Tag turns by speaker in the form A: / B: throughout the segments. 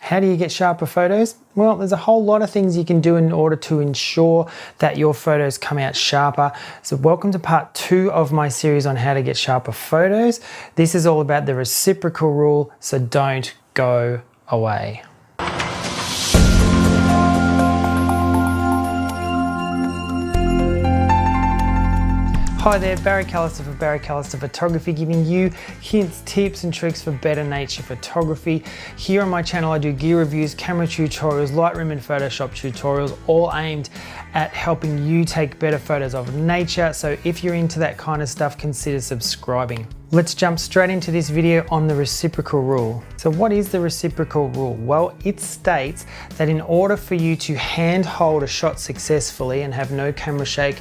A: How do you get sharper photos? Well, there's a whole lot of things you can do in order to ensure that your photos come out sharper. So welcome to part 2 of my series on how to get sharper photos. This is all about the reciprocal rule, so don't go away. Hi there, Barry Callister for Barry Callister Photography, giving you hints, tips and tricks for better nature photography. Here on my channel I do gear reviews, camera tutorials, Lightroom and Photoshop tutorials, all aimed at helping you take better photos of nature. So if you're into that kind of stuff, consider subscribing. Let's jump straight into this video on the reciprocal rule. So what is the reciprocal rule? Well, it states that in order for you to hand hold a shot successfully and have no camera shake,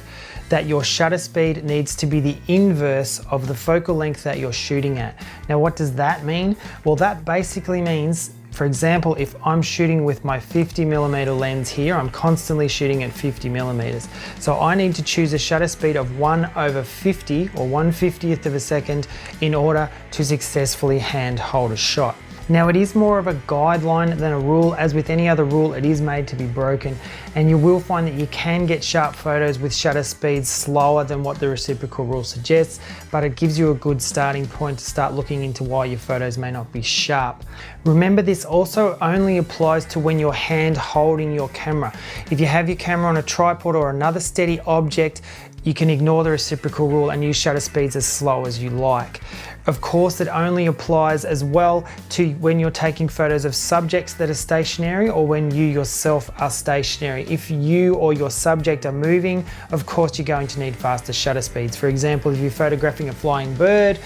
A: that your shutter speed needs to be the inverse of the focal length that you're shooting at. Now, what does that mean? Well, that basically means, for example, if I'm shooting with my 50mm lens here, I'm constantly shooting at 50mm. So I need to choose a shutter speed of 1/50 or 1/50th of a second in order to successfully hand hold a shot. Now, it is more of a guideline than a rule. As with any other rule, it is made to be broken, and you will find that you can get sharp photos with shutter speeds slower than what the reciprocal rule suggests, but it gives you a good starting point to start looking into why your photos may not be sharp. Remember, this also only applies to when you're hand holding your camera. If you have your camera on a tripod or another steady object, you can ignore the reciprocal rule and use shutter speeds as slow as you like. Of course, it only applies as well to when you're taking photos of subjects that are stationary or when you yourself are stationary. If you or your subject are moving, of course you're going to need faster shutter speeds. For example, if you're photographing a flying bird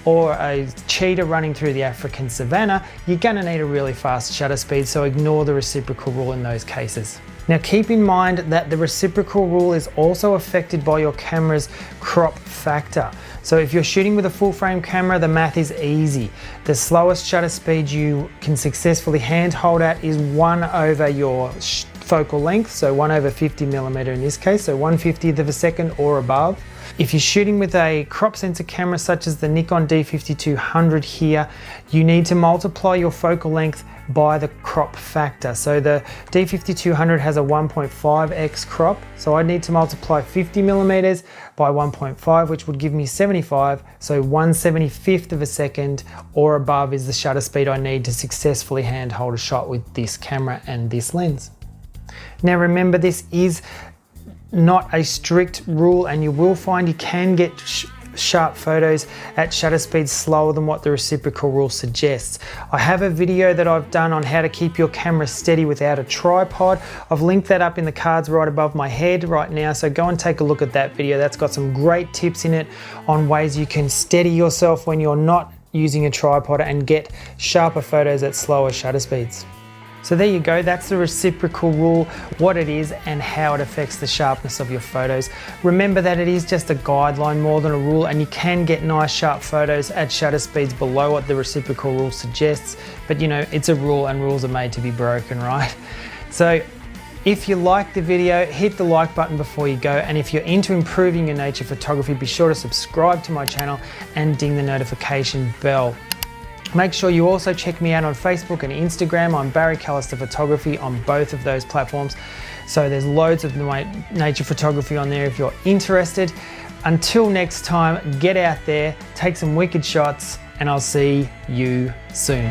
A: or a cheetah running through the African savannah, you're going to need a really fast shutter speed, so ignore the reciprocal rule in those cases. Now, keep in mind that the reciprocal rule is also affected by your camera's crop factor. So if you're shooting with a full frame camera, the math is easy. The slowest shutter speed you can successfully hand hold at is 1 over your focal length, so 1/50mm in this case, so 1/50th of a second or above. If you're shooting with a crop sensor camera such as the Nikon D5200 here, you need to multiply your focal length by the crop factor. So the D5200 has a 1.5x crop, so I need to multiply 50mm by 1.5, which would give me 75, so 1/75th of a second or above is the shutter speed I need to successfully hand hold a shot with this camera and this lens. Now remember, this is not a strict rule, and you will find you can get sharp photos at shutter speeds slower than what the reciprocal rule suggests. I have a video that I've done on how to keep your camera steady without a tripod. I've linked that up in the cards right above my head right now, so go and take a look at that video. That's got some great tips in it on ways you can steady yourself when you're not using a tripod and get sharper photos at slower shutter speeds. So there you go, that's the reciprocal rule, what it is and how it affects the sharpness of your photos. Remember that it is just a guideline more than a rule, and you can get nice sharp photos at shutter speeds below what the reciprocal rule suggests, but you know, it's a rule and rules are made to be broken, right? So if you liked the video, hit the like button before you go, and if you're into improving your nature photography, be sure to subscribe to my channel and ding the notification bell. Make sure you also check me out on Facebook and Instagram. I'm Barry Callister Photography on both of those platforms. So there's loads of my nature photography on there if you're interested. Until next time, get out there, take some wicked shots, and I'll see you soon.